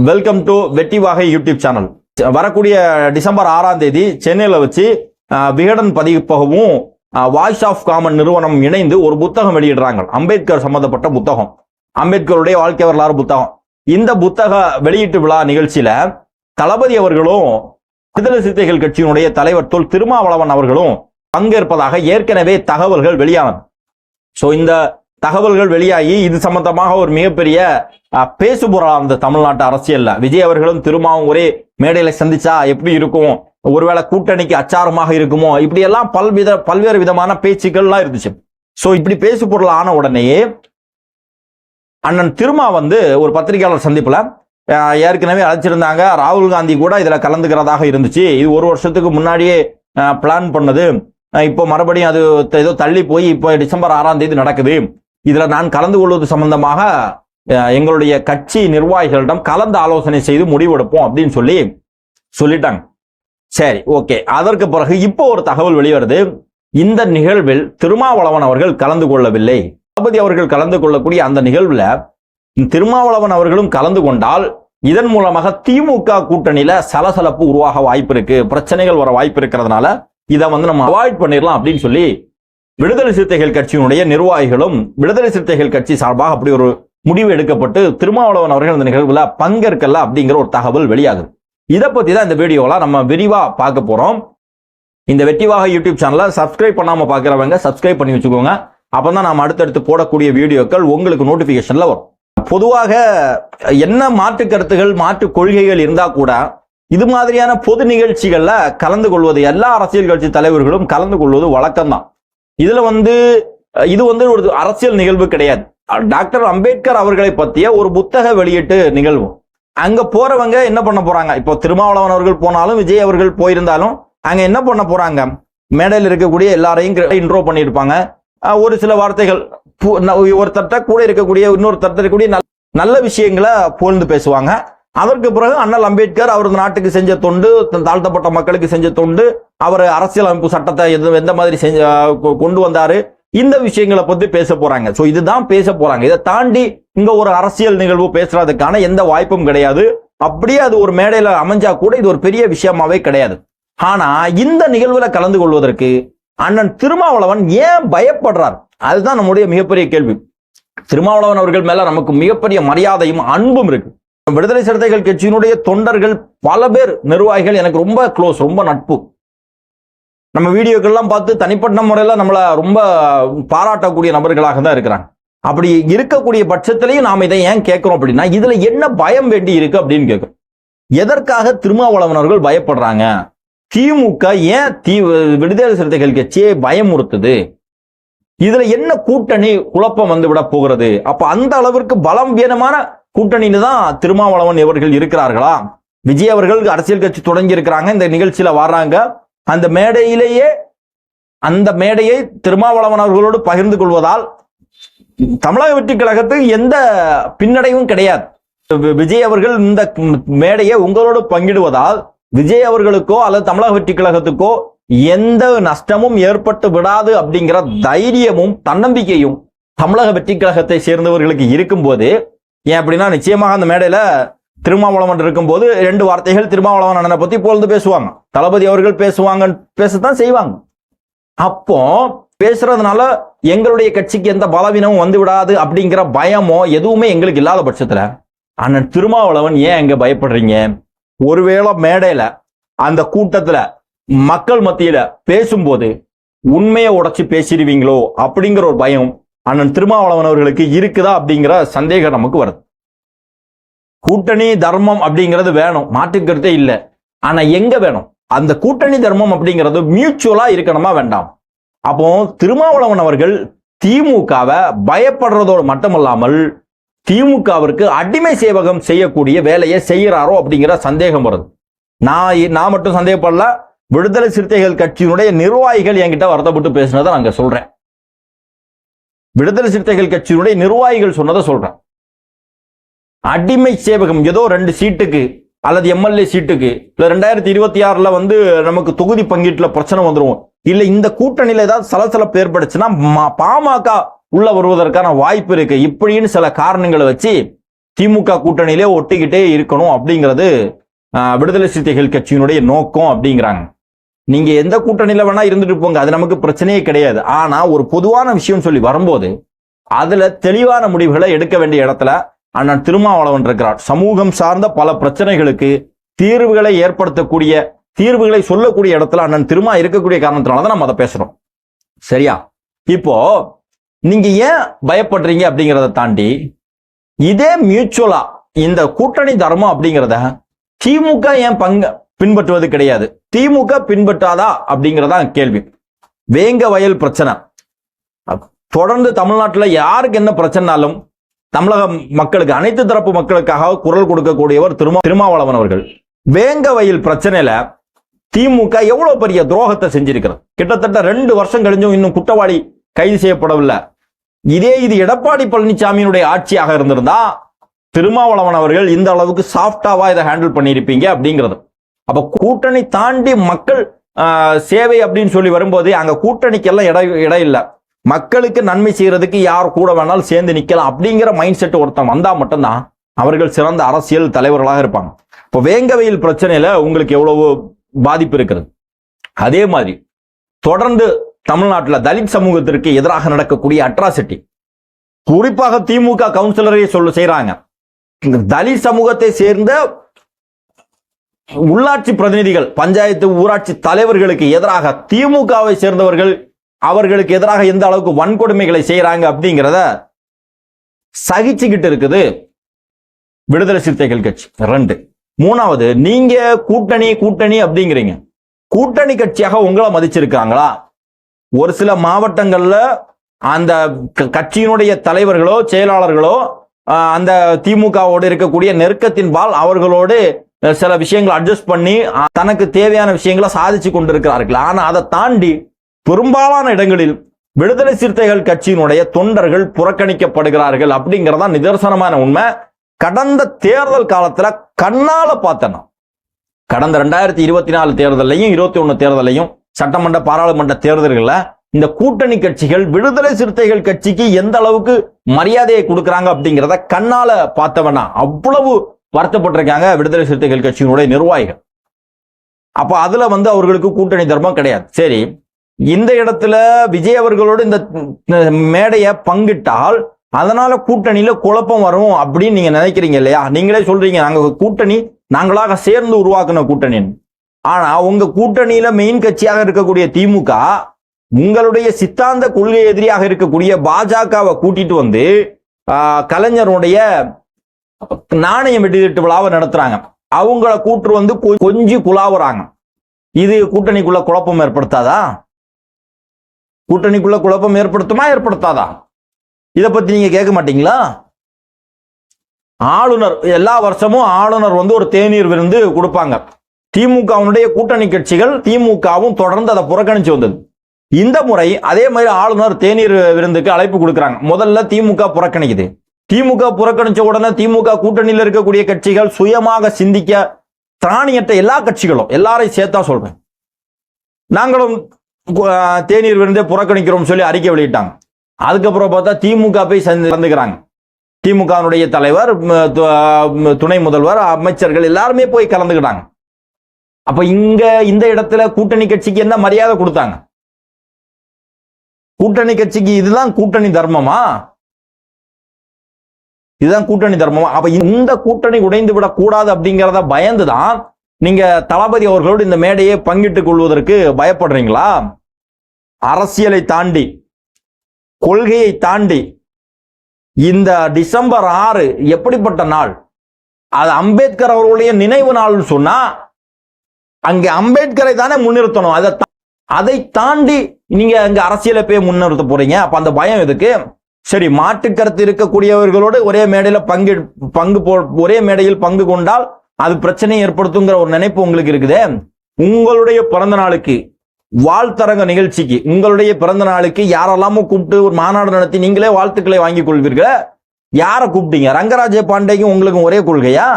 Welcome to வெற்றி வாகை YouTube channel. வரக்கூடிய டிசம்பர் 6ஆம் தேதி சென்னையில் வச்சு விகடன் பதிப்பகமும் வாய்ஸ் ஆஃப் காமன் நிறுவனம் இணைந்து ஒரு புத்தகம் வெளியிடுறாங்க. அம்பேத்கர் சம்பந்தப்பட்ட புத்தகம், அம்பேத்கருடைய வாழ்க்கை வரலாறு புத்தகம். இந்த புத்தக வெளியீட்டு விழா நிகழ்ச்சியில தளபதி அவர்களும் விடுதலை சிறுத்தைகள் கட்சியினுடைய தலைவர் தொல் திருமாவளவன் அவர்களும் பங்கேற்பதாக ஏற்கனவே தகவல்கள் வெளியானது. ஸோ இந்த தகவல்கள் வெளியாகி இது சம்பந்தமாக ஒரு மிகப்பெரிய பேசுபொருளாக இருந்த தமிழ்நாட்டு அரசியல்ல விஜய் அவர்களும் திருமாவும் ஒரே மேடையில சந்திச்சா எப்படி இருக்கும், ஒருவேளை கூட்டணிக்கு அச்சாரமாக இருக்குமோ, இப்படி எல்லாம் பல்வேறு விதமான பேச்சுக்கள்லாம் இருந்துச்சு. ஸோ இப்படி பேசு பொருள் ஆன உடனேயே அண்ணன் திருமா ஒரு பத்திரிகையாளர் சந்திப்புல ஏற்கனவே அழைச்சிருந்தாங்க. ராகுல் காந்தி கூட இதுல கலந்துக்கிறதாக இருந்துச்சு. இது ஒரு வருஷத்துக்கு முன்னாடியே பிளான் பண்ணது. இப்போ மறுபடியும் அது ஏதோ தள்ளி போய் இப்போ டிசம்பர் 6ஆம் தேதி நடக்குது. இதுல நான் கலந்து கொள்வது சம்பந்தமாக எங்களுடைய கட்சி நிர்வாகிகளிடம் கலந்து ஆலோசனை செய்து முடிவெடுப்போம் அப்படின்னு சொல்லிட்டாங்க. சரி, ஓகே. அதற்கு பிறகு இப்போ ஒரு தகவல் வெளிவருது. இந்த நிகழ்வில் திருமாவளவன் அவர்கள் கலந்து கொள்ளவில்லை. தளபதி அவர்கள் கலந்து கொள்ளக்கூடிய அந்த நிகழ்வுல திருமாவளவன் அவர்களும் கலந்து கொண்டால் இதன் மூலமாக திமுக கூட்டணியில சலசலப்பு உருவாக வாய்ப்பு இருக்கு, பிரச்சனைகள் வர வாய்ப்பு இருக்கிறதுனால இதை நம்ம அவாய்ட் பண்ணிடலாம் அப்படின்னு சொல்லி விடுதலை சிறுத்தைகள் கட்சியினுடைய நிர்வாகிகளும் விடுதலை சிறுத்தைகள் கட்சி சார்பாக அப்படி ஒரு முடிவு எடுக்கப்பட்டு திருமாவளவன் அவர்கள் இந்த நிகழ்வுல பங்கேற்கல அப்படிங்கிற ஒரு தகவல் வெளியாகுது. இதை பத்தி தான் இந்த வீடியோல நம்ம விரிவா பார்க்க போறோம். இந்த வெற்றிவாக யூடியூப் சேனலை சப்ஸ்கிரைப் பண்ணாம பாக்குறவங்க சப்ஸ்கிரைப் பண்ணி வச்சுக்கோங்க. அப்பதான் நாம அடுத்தடுத்து போடக்கூடிய வீடியோக்கள் உங்களுக்கு நோட்டிபிகேஷன்ல வரும். பொதுவாக என்ன மாற்று கருத்துகள் மாற்று கொள்கைகள் இருந்தா கூட இது மாதிரியான பொது நிகழ்ச்சிகள்ல கலந்து கொள்வது எல்லா அரசியல் கட்சி தலைவர்களும் கலந்து கொள்வது வழக்கம்தான். இதுல இது ஒரு அரசியல் நிகழ்வு கிடையாது. டாக்டர் அம்பேத்கர் அவர்களை பற்றிய ஒரு புத்தக வெளியீட்டு நிகழ்வு. அங்க போறவங்க என்ன பண்ண போறாங்க? இப்போ திருமாவளவன் அவர்கள் போனாலும் விஜய் அவர்கள் போயிருந்தாலும் அங்க என்ன பண்ண போறாங்க? மேடையில் இருக்கக்கூடிய எல்லாரையும் இன்ட்ரோ பண்ணியிருப்பாங்க. ஒரு சில வார்த்தைகள் ஒருத்தட்ட கூட இருக்கக்கூடிய இன்னொரு தட்ட இருக்கக்கூடிய நல்ல விஷயங்களை புகழ்ந்து பேசுவாங்க. அதற்கு பிறகு அண்ணல் அம்பேத்கர் அவரது நாட்டுக்கு செஞ்ச தொண்டு, தாழ்த்தப்பட்ட மக்களுக்கு செஞ்ச தொண்டு, அவர் அரசியலமைப்பு சட்டத்தை எந்த மாதிரி கொண்டு வந்தாரு, இந்த விஷயங்களை பத்தி பேச போறாங்க. சோ இதுதான் பேச போறாங்க. இதை தாண்டி இங்க ஒரு அரசியல் நிகழ்வு பேசுறதுக்கான எந்த வாய்ப்பும் கிடையாது. அப்படியே அது ஒரு மேடையில அமைஞ்சா கூட இது ஒரு பெரிய விஷயமாவே கிடையாது. ஆனா இந்த நிகழ்வுல கலந்து கொள்வதற்கு அண்ணன் திருமாவளவன் ஏன் பயப்படுறார்? அதுதான் நம்முடைய மிகப்பெரிய கேள்வி. திருமாவளவன் அவர்கள் மேல நமக்கு மிகப்பெரிய மரியாதையும் அன்பும் இருக்கு. விடுதலை சிறுத்தைகள் கட்சியினுடைய தொண்டர்கள் பல பேர், நிர்வாகிகள் எனக்கு ரொம்ப க்ளோஸ், ரொம்ப நட்பு. நம்ம வீடியோக்கள்லாம் பார்த்து தனிப்பட்ட முறையில நம்மள ரொம்ப பாராட்டக்கூடிய நபர்களாக தான் இருக்கிறாங்க. அப்படி இருக்கக்கூடிய பட்சத்திலையும் நாம இதை ஏன் கேட்கிறோம் அப்படின்னா, இதுல என்ன பயம் வேண்டி இருக்கு அப்படின்னு கேட்கிறோம். எதற்காக திருமாவளவன் அவர்கள் பயப்படுறாங்க? திமுக ஏன் விடுதலை சிறுத்தைகள் கட்சியை பயமுறுத்துது? இதுல என்ன கூட்டணி குழப்பம் வந்து விட போகிறது? அப்ப அந்த அளவிற்கு பலம் வீனமான கூட்டணின்னு தான் திருமாவளவன் அவர்கள் இருக்கிறார்களா? விஜய் அவர்கள் அரசியல் கட்சி தொடங்கி இருக்கிறாங்க, இந்த நிகழ்ச்சியில வர்றாங்க. அந்த மேடையை திருமாவளவன் அவர்களோடு பகிர்ந்து கொள்வதால் தமிழக வெற்றி கழகத்துக்கு எந்த பின்னடைவும் கிடையாது. விஜய் அவர்கள் இந்த மேடையை உங்களோடு பங்கிடுவதால் விஜய் அவர்களுக்கோ அல்லது தமிழக வெற்றி கழகத்துக்கோ எந்த நஷ்டமும் ஏற்பட்டு விடாது அப்படிங்கிற தைரியமும் தன்னம்பிக்கையும் தமிழக வெற்றி கழகத்தை சேர்ந்தவர்களுக்கு இருக்கும் போது, ஏன் அப்படின்னா நிச்சயமாக அந்த மேடையில திருமாவளவன் இருக்கும்போது 2 வார்த்தைகள் திருமாவளவன் அண்ணனை பத்தி புகழ்ந்து பேசுவாங்க. தளபதி அவர்கள் பேசத்தான் செய்வாங்க. அப்போ பேசுறதுனால எங்களுடைய கட்சிக்கு எந்த பலவீனமும் வந்து விடாது அப்படிங்கிற பயமோ எதுவுமே எங்களுக்கு இல்லாத பட்சத்துல அண்ணன் திருமாவளவன் ஏன் எங்க பயப்படுறீங்க? ஒருவேளை மேடையில அந்த கூட்டத்துல மக்கள் மத்தியில பேசும்போது உண்மையை உடைச்சு பேசிடுவீங்களோ அப்படிங்கிற ஒரு பயம் அண்ணன் திருமாவளவன் அவர்களுக்கு இருக்குதா அப்படிங்கிற சந்தேகம் நமக்கு வருது. கூட்டணி தர்மம் அப்படிங்கிறது வேணும், மாற்றுக்கிறதே இல்லை. ஆனா எங்க வேணும்? அந்த கூட்டணி தர்மம் அப்படிங்கிறது மியூச்சுவலா இருக்கணுமா வேண்டாம்? அப்போ திருமாவளவன் அவர்கள் திமுகவை பயப்படுறதோடு மட்டுமல்லாமல் திமுகவிற்கு அடிமை சேவகம் செய்யக்கூடிய வேலையை செய்யறாரோ அப்படிங்கிற சந்தேகம் வருது. நான் மட்டும் சந்தேகப்படல, விடுதலை சிறுத்தைகள் கட்சியினுடைய நிர்வாகிகள் என்கிட்ட வருத்தப்பட்டு பேசினதை நாங்க சொல்றேன். விடுதலை சிறுத்தைகள் கட்சியினுடைய நிர்வாகிகள் சொன்னதை சொல்றேன். அடிமை சேவகம் ஏதோ 2 சீட்டுக்கு அல்லது எம்எல்ஏ சீட்டுக்கு இல்ல 2026ல நமக்கு தொகுதி பங்கீட்டுல பிரச்சனை வந்துடும், இல்ல இந்த கூட்டணியில ஏதாவது சலசலப்பு ஏற்படுச்சுன்னா பாமக உள்ள வருவதற்கான வாய்ப்பு இருக்கு, இப்படின்னு சில காரணங்களை வச்சு திமுக கூட்டணியிலே ஒட்டிக்கிட்டே இருக்கணும் அப்படிங்கிறது விடுதலை சிறுத்தைகள் கட்சியினுடைய நோக்கம் அப்படிங்கிறாங்க. நீங்க எந்த கூட்டணியில வேணா இருந்துட்டு போங்க, அது நமக்கு பிரச்சனையே கிடையாது. ஆனா ஒரு பொதுவான விஷயம் சொல்லி வரும்போது அதுல தெளிவான முடிவுகளை எடுக்க வேண்டிய இடத்துல அண்ணன் திருமாவளவன் இருக்கிறார். சமூகம் சார்ந்த பல பிரச்சனைகளுக்கு தீர்வுகளை ஏற்படுத்தக்கூடிய, தீர்வுகளை சொல்லக்கூடிய இடத்துல அண்ணன் திருமா இருக்கக்கூடிய காரணத்தினாலதான் நம்ம அதை பேசுறோம். சரியா? இப்போ நீங்க ஏன் பயப்படுறீங்க அப்படிங்கிறத தாண்டி இதே மியூச்சுவலா இந்த கூட்டணி தர்மம் அப்படிங்கிறத திமுக ஏன் பின்பற்றுவது கிடையாது? திமுக பின்பற்றாதா அப்படிங்கிறதா கேள்வி. வேங்க வயல் பிரச்சனை தொடர்ந்து தமிழ்நாட்டில் யாருக்கு என்ன பிரச்சனைனாலும் தமிழக மக்களுக்கு, அனைத்து தரப்பு மக்களுக்காக குரல் கொடுக்கக்கூடியவர் திருமாவளவன் அவர்கள். வேங்க வயல் பிரச்சனையில திமுக எவ்வளவு பெரிய துரோகத்தை செஞ்சிருக்கிறது. கிட்டத்தட்ட 2 வருஷம் கழிஞ்சும் இன்னும் குற்றவாளி கைது செய்யப்படவில்லை. இது எடப்பாடி பழனிசாமியினுடைய ஆட்சியாக இருந்திருந்தா திருமாவளவன் அவர்கள் இந்த அளவுக்கு சாஃப்டாவா இதை ஹேண்டில் பண்ணியிருப்பீங்க அப்படிங்கிறது. அப்ப கூட்டணி தாண்டி மக்கள் சேவை அப்படின்னு சொல்லி வரும்போது அங்க கூட்டணிக்கெல்லாம் இடம் இல்லை. மக்களுக்கு நன்மை செய்யறதுக்கு யார் கூட வேணாலும் சேர்ந்து நிக்கலாம் அப்படிங்கிற மைண்ட் செட் ஒருத்தன் வந்தா மட்டும்தான் அவர்கள் சிறந்த அரசியல் தலைவர்களாக இருப்பாங்க. இப்போ வேங்கவயல் பிரச்சனையில உங்களுக்கு எவ்வளவு பாதிப்பு இருக்கிறது. அதே மாதிரி தொடர்ந்து தமிழ்நாட்டில் தலித் சமூகத்திற்கு எதிராக நடக்கக்கூடிய அட்ராசிட்டி, குறிப்பாக திமுக கவுன்சிலரை செய்யறாங்க. தலித் சமூகத்தை சேர்ந்த உள்ளாட்சி பிரதிநிதிகள், பஞ்சாயத்து ஊராட்சி தலைவர்களுக்கு எதிராக திமுகவை சேர்ந்தவர்கள் அவர்களுக்கு எதிராக எந்த அளவுக்கு வன்கொடுமைகளை செய்யறாங்க அப்படிங்கிறத சகிச்சுக்கிட்டு இருக்குது விடுதலை சிறுத்தைகள் கட்சி. 2. 3வது, நீங்க கூட்டணி அப்படிங்கிறீங்க. கூட்டணி கட்சியாக உங்களை மதிச்சிருக்காங்களா? ஒரு சில மாவட்டங்கள்ல அந்த கட்சியினுடைய தலைவர்களோ செயலாளர்களோ அந்த திமுகவோடு இருக்கக்கூடிய நெருக்கத்தின் பால் அவர்களோடு சில விஷயங்களை அட்ஜஸ்ட் பண்ணி தனக்கு தேவையான விஷயங்களை சாதிச்சு கொண்டிருக்கிறார்கள். ஆனா அதை தாண்டி பெரும்பாலான இடங்களில் விடுதலை சிறுத்தைகள் கட்சியினுடைய தொண்டர்கள் புறக்கணிக்கப்படுகிறார்கள் அப்படிங்கிறதா நிதர்சனமான உண்மை. கடந்த தேர்தல் காலத்துல கண்ணால பார்த்தேன். கடந்த 2024 தேர்தலையும் 21 தேர்தலையும் சட்டமன்ற பாராளுமன்ற தேர்தல்கள்ல இந்த கூட்டணி கட்சிகள் விடுதலை சிறுத்தைகள் கட்சிக்கு எந்த அளவுக்கு மரியாதையை கொடுக்கறாங்க அப்படிங்கிறத கண்ணால பார்த்தவனா அவ்வளவு வருத்தப்பட்டிருக்காங்க விடுதலை சிறுத்தைகள் கட்சியினுடைய நிர்வாகிகள். அப்ப அதுல அவர்களுக்கு கூட்டணி தர்மம் கிடையாது. சரி, இந்த இடத்துல விஜய் அவர்களோடு இந்த மேடையை பங்கிட்டால் அதனால கூட்டணியில குழப்பம் வரும் அப்படின்னு நீங்க நினைக்கிறீங்க இல்லையா? நீங்களே சொல்றீங்க நாங்க கூட்டணி நாங்களாக சேர்ந்து உருவாக்குன கூட்டணி. ஆனா உங்க கூட்டணியில மெயின் கட்சியாக இருக்கக்கூடிய திமுக உங்களுடைய சித்தாந்த கொள்கை எதிரியாக இருக்கக்கூடிய பாஜகவை கூட்டிட்டு வந்து கலைஞருடைய நாணயம் வெடிதிட்டு விழாவை நடத்துறாங்க. அவங்கள கூட்டு கொஞ்சம் குழாவுறாங்க. இது கூட்டணிக்குள்ள குழப்பம் ஏற்படுத்தாதா? கூட்டணிக்குள்ள குழப்பம் ஏற்படுத்துமா ஏற்படுத்தாதா? இதை பத்தி நீங்க கேட்க மாட்டீங்களா? ஆளுநர் எல்லா வருஷமும் ஆளுநர் ஒரு தேநீர் விருந்து கொடுப்பாங்க. திமுகவுடைய கூட்டணி கட்சிகள் திமுகவும் தொடர்ந்து அதை புறக்கணிச்சு வந்தது. இந்த முறை அதே மாதிரி ஆளுநர் தேநீர் விருந்துக்கு அழைப்பு கொடுக்கிறாங்க. முதல்ல திமுக புறக்கணிக்குது. திமுக புறக்கணிச்ச உடனே திமுக கூட்டணியில் இருக்கக்கூடிய கட்சிகள் சுயமாக சிந்திக்க திராணியற்ற எல்லா கட்சிகளும், எல்லாரையும் சேர்த்தா சொல்றேன், நாங்களும் தேநீர் விருந்தே புறக்கணிக்கிறோம் சொல்லி அறிக்கை வெளியிட்டாங்க. அதுக்கப்புறம் பார்த்தா திமுக போய் சந்திக்கிறாங்க. திமுகவுடைய தலைவர், துணை முதல்வர், அமைச்சர்கள் எல்லாருமே போய் கலந்துக்கிட்டாங்க. அப்ப இந்த இடத்துல கூட்டணி கட்சிக்கு என்ன மரியாதை கொடுத்தாங்க? கூட்டணி கட்சிக்கு இதுதான் கூட்டணி தர்மமா? இதுதான் கூட்டணி தர்மமா? அப்ப இந்த கூட்டணி உடைந்து விடக் கூடாது அப்படிங்கிறத பயந்துதான் நீங்க தளபதி அவர்களோடு இந்த மேடையை பங்கிட்டுக் கொள்வதற்கு பயப்படுறீங்களா? அரசியலை தாண்டி, கொள்கையை தாண்டி இந்த டிசம்பர் 6 எப்படிப்பட்ட நாள்? அது அம்பேத்கர் அவர்களுடைய நினைவு நாள் சொன்னா அங்க அம்பேத்கரை தானே முன்னிறுத்தணும். அதை தாண்டி நீங்க அங்க அரசியலை போய் முன்னிறுத்த போறீங்க. அப்ப அந்த பயம் எதுக்கு? சரி, மாற்று கருத்து இருக்கக்கூடியவர்களோடு ஒரே மேடையில ஒரே மேடையில் பங்கு கொண்டால் அது பிரச்சனையை ஏற்படுத்துங்கிற ஒரு நினைப்பு உங்களுக்கு இருக்குது. உங்களுடைய பிறந்த நாளுக்கு, வாழ்த்தரங்க நிகழ்ச்சிக்கு, உங்களுடைய பிறந்த நாளுக்கு யாரெல்லாமோ கூப்பிட்டு ஒரு மாநாடு நடத்தி நீங்களே வாழ்த்துக்களை வாங்கிக் கொள்வீர்கள். யாரை கூப்பிட்டீங்க? ரங்கராஜ பாண்டேக்கும் உங்களுக்கும் ஒரே கொள்கையா?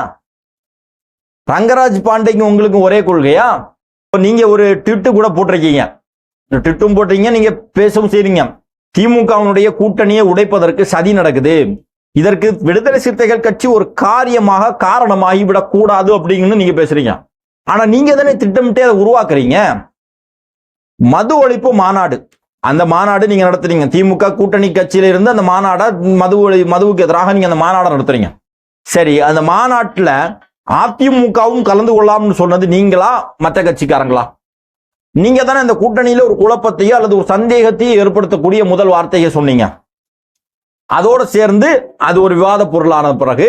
ரங்கராஜ் பாண்டேக்கும் உங்களுக்கும் ஒரே கொள்கையா? நீங்க ஒரு ட்விட்டு கூட போட்டிருக்கீங்க, ட்விட்டும் போட்டீங்க, நீங்க பேசவும் செய்றீங்க. திமுகவுடைய கூட்டணியை உடைப்பதற்கு சதி நடக்குது, இதற்கு விடுதலை சிறுத்தைகள் கட்சி ஒரு காரியமாக காரணமாகிவிடக் கூடாது அப்படின்னு நீங்க பேசுறீங்க. ஆனா நீங்க தானே திட்டமிட்டே அதை உருவாக்குறீங்க. மது ஒழிப்பு மாநாடு, அந்த மாநாடு நீங்க நடத்துறீங்க. திமுக கூட்டணி கட்சியில இருந்து அந்த மாநாட மதுவுக்கு எதிராக நீங்க அந்த மாநாடு நடத்துறீங்க. சரி, அந்த மாநாட்டில் அதிமுகவும் கலந்து கொள்ளாம்னு சொன்னது நீங்களா மற்ற கட்சிக்காரங்களா? நீங்க தானே இந்த கூட்டணியில ஒரு குழப்பத்தையோ அல்லது ஒரு சந்தேகத்தையோ ஏற்படுத்தக்கூடிய முதல் வார்த்தையை சொன்னீங்க. அதோடு சேர்ந்து அது ஒரு விவாத பொருளான பிறகு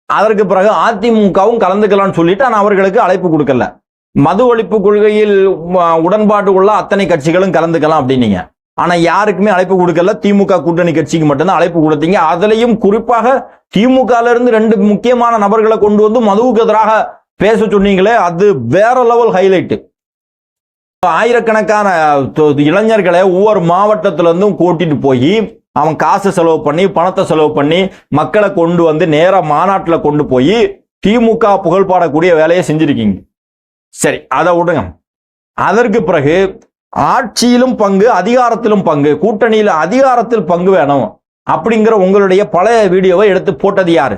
அதற்கு பிறகு அதிமுகவும் கலந்துக்கலாம்னு சொல்லிட்டு நான் அவர்களுக்கு அழைப்பு கொடுக்கல. மது ஒழிப்பு கொள்கையில் உடன்பாடு உள்ள அத்தனை கட்சிகளும் கலந்துக்கலாம் அப்படின்னீங்க. ஆனா யாருக்குமே அழைப்பு கொடுக்கல. திமுக கூட்டணி கட்சிக்கு மட்டும்தான் அழைப்பு கொடுத்தீங்க. அதுலயும் குறிப்பாக திமுக இருந்து 2 முக்கியமான நபர்களை கொண்டு வந்து மதுவுக்கு எதிராக பேச சொன்னீங்களே, அது வேற லெவல் ஹைலைட். ஆயிரக்கணக்கான இளைஞர்களை ஒவ்வொரு மாவட்டத்தில இருந்தும் கூட்டிட்டு போய் அவன் காசு செலவு பண்ணி பணத்தை செலவு பண்ணி மக்களை கொண்டு வந்து நேரா மாநாட்டில் கொண்டு போய் திமுக புகழ் பாடக்கூடிய வேலையை செஞ்சிருக்கீங்க. சரி, அதை விடுங்க. அதற்கு பிறகு ஆட்சியிலும் பங்கு, அதிகாரத்திலும் பங்கு, கூட்டணியில் அதிகாரத்தில் பங்கு வேணும் அப்படிங்கிற உங்களுடைய பழைய வீடியோவை எடுத்து போட்டது யாரு?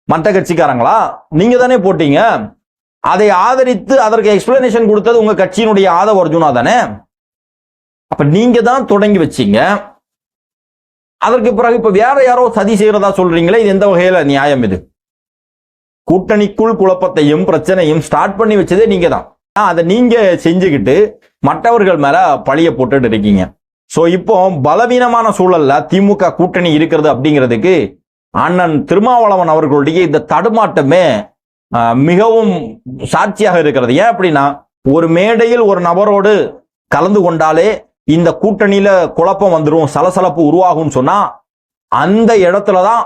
மற்ற கட்சிக்காரங்களா? நீங்க தானே போட்டீங்க. அதை ஆதரித்து அதற்கு எக்ஸ்பிளனேஷன் கொடுத்தது உங்க கட்சியினுடைய ஆதவ அர்ஜுனா தானே. அப்ப நீங்க தான் தொடங்கி வச்சீங்க. அதற்கு பிறகு இப்ப வேற யாரோ சதி செய்யறதா சொல்றீங்களே, இது எந்த வகையில நியாயம்? இது கூட்டணிக்குள் குழப்பத்தையும் பிரச்சனையும் ஸ்டார்ட் பண்ணி வச்சதே நீங்க தான். அதை நீங்க செஞ்சுக்கிட்டு மற்றவர்கள் மேல பழிய போட்டுட்டு இருக்கீங்க. சோ இப்போ பலவீனமான சூழல்ல திமுக கூட்டணி இருக்கிறது அப்படிங்கிறதுக்கு அண்ணன் திருமாவளவன் அவர்களுடைய இந்த தடுமாட்டமே மிகவும் சாட்சியாக இருக்கிறது. ஏன் அப்படின்னா, ஒரு மேடையில் ஒரு நபரோடு கலந்து கொண்டாலே இந்த கூட்டணியில குழப்பம் வந்துடும், சலசலப்பு உருவாகும் சொன்னா அந்த இடத்துலதான்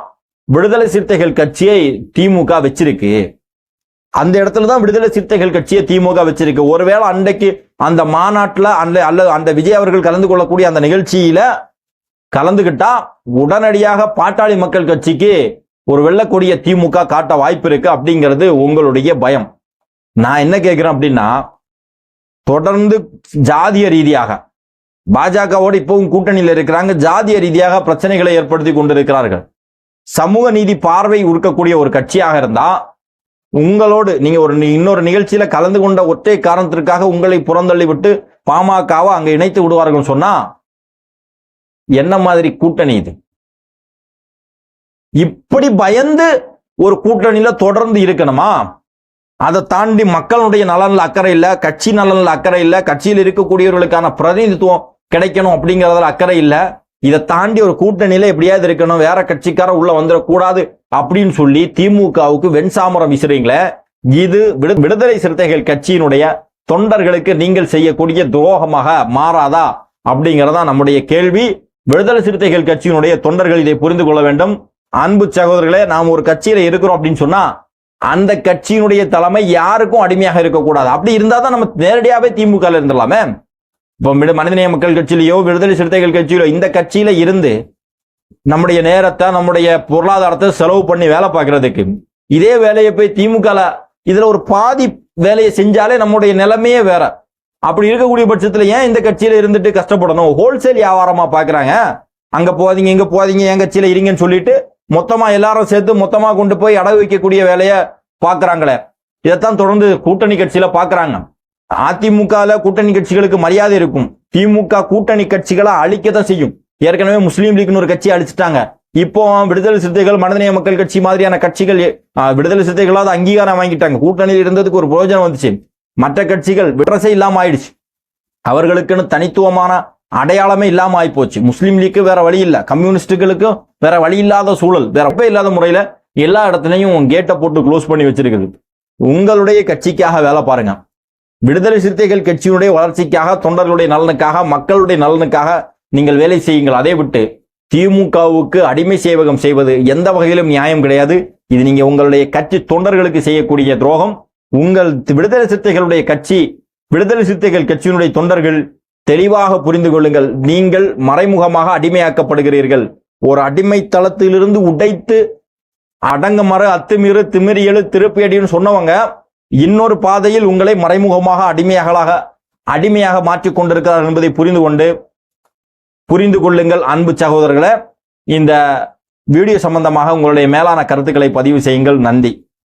விடுதலை சிறுத்தைகள் கட்சியை திமுக வச்சிருக்கு. அந்த இடத்துல தான் விடுதலை சிறுத்தைகள் கட்சியை திமுக வச்சிருக்கு. ஒருவேளை அன்றைக்கு அந்த மாநாட்டில் அந்த விஜய் அவர்கள் கலந்து கொள்ளக்கூடிய அந்த நிகழ்ச்சியில கலந்துகிட்டா உடனடியாக பாட்டாளி மக்கள் கட்சிக்கு ஒரு வெள்ளக்கொடிய திமுக காட்ட வாய்ப்பு இருக்கு அப்படிங்கிறது உங்களுடைய பயம். நான் என்ன கேட்கிறேன் அப்படின்னா, தொடர்ந்து ஜாதிய ரீதியாக பாஜகவோடு இப்பவும் கூட்டணியில் இருக்கிறாங்க, ஜாதிய ரீதியாக பிரச்சனைகளை ஏற்படுத்தி கொண்டிருக்கிறார்கள். சமூக நீதி பார்வை இருக்கக்கூடிய ஒரு கட்சியாக இருந்தா உங்களோடு நீங்க இன்னொரு நிகழ்ச்சியில கலந்து கொண்ட ஒற்றை காரணத்திற்காக உங்களை புறந்தள்ளி விட்டு பாமகவை அங்க இணைத்து விடுவார்கள் சொன்னா என்ன மாதிரி கூட்டணி இது? இப்படி பயந்து ஒரு கூட்டணியில தொடர்ந்து இருக்கணுமா? அதை தாண்டி மக்களுடைய நலன்ல அக்கறை இல்ல, கட்சி நலன்ல அக்கறை இல்ல, கட்சியில் இருக்கக்கூடியவர்களுக்கான பிரதிநிதித்துவம் கிடைக்கணும் அப்படிங்கறதுல அக்கறை இல்ல. இதை தாண்டி ஒரு கூட்டணியில எப்படியாவது இருக்கணும், வேற கட்சிக்கார உள்ள வந்துடக்கூடாது அப்படின்னு சொல்லி திமுகவுக்கு வெண்சாமரம் வீசுறீங்களே, இது விடுதலை சிறுத்தைகள் கட்சியினுடைய தொண்டர்களுக்கு நீங்கள் செய்யக்கூடிய துரோகமாக மாறாதா அப்படிங்கறதா நம்முடைய கேள்வி. விடுதலை சிறுத்தைகள் கட்சியினுடைய தொண்டர்கள் இதை புரிந்து கொள்ள வேண்டும். அன்பு சகோதரர்களே, நாம் ஒரு கட்சியில இருக்கிறோம் அப்படின்னு சொன்னா அந்த கட்சியினுடைய தலைமை யாருக்கும் அடிமையாக இருக்கக்கூடாது. அப்படி இருந்தா தான் நம்ம நேரடியாவே திமுக இருந்துடலாமே. இப்போ மனிதநேய மக்கள் கட்சியிலையோ விடுதலை சிறுத்தைகள் கட்சியிலோ இந்த கட்சியில இருந்து நம்முடைய நேரத்தை நம்முடைய பொருளாதாரத்தை செலவு பண்ணி வேலை பார்க்கறதுக்கு இதே வேலையை போய் திமுக இதுல ஒரு பாதி வேலையை செஞ்சாலே நம்முடைய நிலைமையே வேற. அப்படி இருக்கக்கூடிய பட்சத்துல ஏன் இந்த கட்சியில இருந்துட்டு கஷ்டப்படணும்? ஹோல்சேல் வியாபாரமா பாக்குறாங்க. அங்க போதீங்க இங்க போதீங்க என் கட்சியில இருங்கன்னு சொல்லிட்டு மொத்தமா எல்லாரும் சேர்த்து மொத்தமா கொண்டு போய் அடகு வைக்கக்கூடிய வேலையை பாக்குறாங்களே, இதைத்தான் தொடர்ந்து கூட்டணி கட்சியில பாக்குறாங்க. அதிமுக கூட்டணி கட்சிகளுக்கு மரியாதை இருக்கும், திமுக கூட்டணி கட்சிகளை அழிக்கத்தான் செய்யும். ஏற்கனவே முஸ்லீம் லீக்னு ஒரு கட்சியை அழிச்சிட்டாங்க. இப்போ விடுதலை சிறுத்தைகள் மனிதநேய மக்கள் கட்சி மாதிரியான கட்சிகள் விடுதலை சிறுத்தைகளாவது அங்கீகாரம் வாங்கிட்டாங்க. கூட்டணியில் இருந்ததுக்கு ஒரு பிரயோஜனம் வந்துச்சு. மற்ற கட்சிகள் விட்ரஸே இல்லாம ஆயிடுச்சு. அவர்களுக்குன்னு தனித்துவமான அடையாளமே இல்லாம ஆகி போச்சு. முஸ்லீம் லீக்கு வேற வழி இல்ல, கம்யூனிஸ்டுகளுக்கும் வேற வழி இல்லாத சூழல், வேற இல்லாத முறையில எல்லா இடத்துலையும் கேட்டை போட்டு க்ளோஸ் பண்ணி வச்சிருக்குது. உங்களுடைய கட்சிக்காக வேலை பாருங்க. விடுதலை சிறுத்தைகள் கட்சியினுடைய வளர்ச்சிக்காக, தொண்டர்களுடைய நலனுக்காக, மக்களுடைய நலனுக்காக நீங்கள் வேலை செய்யுங்கள். அதை விட்டு திமுகவுக்கு அடிமை சேவகம் செய்வது எந்த வகையிலும் நியாயம் கிடையாது. இது நீங்க உங்களுடைய கட்சி தொண்டர்களுக்கு செய்யக்கூடிய துரோகம். உங்கள் விடுதலை சிறுத்தைகளுடைய கட்சி, விடுதலை சிறுத்தைகள் கட்சியினுடைய தொண்டர்கள் தெளிவாக புரிந்து கொள்ளுங்கள். நீங்கள் மறைமுகமாக அடிமையாக்கப்படுகிறீர்கள். ஒரு அடிமை தளத்திலிருந்து உடைத்து அடங்க மர அத்துமீறு திமிரியலு திருப்பியடின்னு சொன்னவங்க இன்னொரு பாதையில் உங்களை மறைமுகமாக அடிமையாக மாற்றிக் கொண்டிருக்கிறார் என்பதை புரிந்து கொள்ளுங்கள் அன்பு சகோதரர்களே. இந்த வீடியோ சம்பந்தமாக உங்களுடைய மேலான கருத்துக்களை பதிவு செய்யுங்கள். நன்றி.